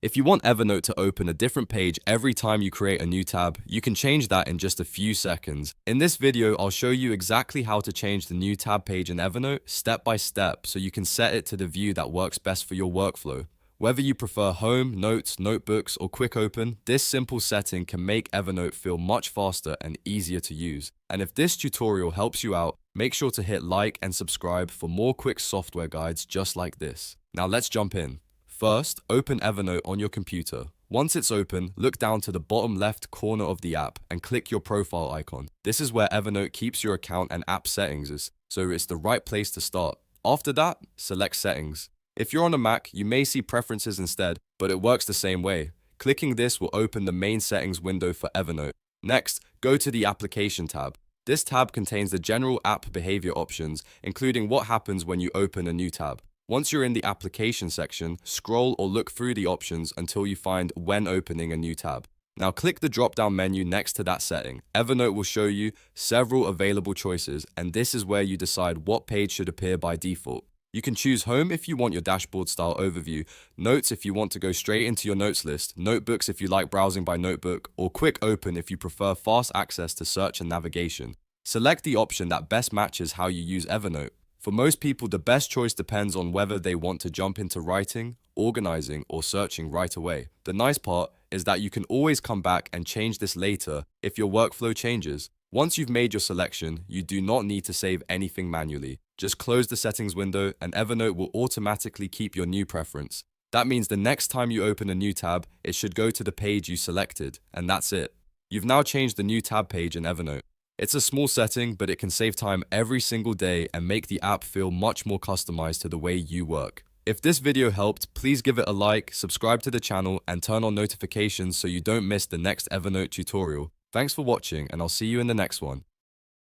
If you want Evernote to open a different page every time you create a new tab, you can change that in just a few seconds. In this video, I'll show you exactly how to change the new tab page in Evernote step by step so you can set it to the view that works best for your workflow. Whether you prefer home, notes, notebooks, or quick open, this simple setting can make Evernote feel much faster and easier to use. And if this tutorial helps you out, make sure to hit like and subscribe for more quick software guides just like this. Now let's jump in. First, open Evernote on your computer. Once it's open, look down to the bottom left corner of the app and click your profile icon. This is where Evernote keeps your account and app settings, so it's the right place to start. After that, select Settings. If you're on a Mac, you may see Preferences instead, but it works the same way. Clicking this will open the main settings window for Evernote. Next, go to the Application tab. This tab contains the general app behavior options, including what happens when you open a new tab. Once you're in the Application section, scroll or look through the options until you find When opening a new tab. Now click the drop-down menu next to that setting. Evernote will show you several available choices, and this is where you decide what page should appear by default. You can choose Home if you want your dashboard-style overview, Notes if you want to go straight into your notes list, Notebooks if you like browsing by notebook, or Quick Open if you prefer fast access to search and navigation. Select the option that best matches how you use Evernote. For most people, the best choice depends on whether they want to jump into writing, organizing, or searching right away. The nice part is that you can always come back and change this later if your workflow changes. Once you've made your selection, you do not need to save anything manually. Just close the settings window and Evernote will automatically keep your new preference. That means the next time you open a new tab, it should go to the page you selected, and that's it. You've now changed the new tab page in Evernote. It's a small setting, but it can save time every single day and make the app feel much more customized to the way you work. If this video helped, please give it a like, subscribe to the channel, and turn on notifications so you don't miss the next Evernote tutorial. Thanks for watching, and I'll see you in the next one.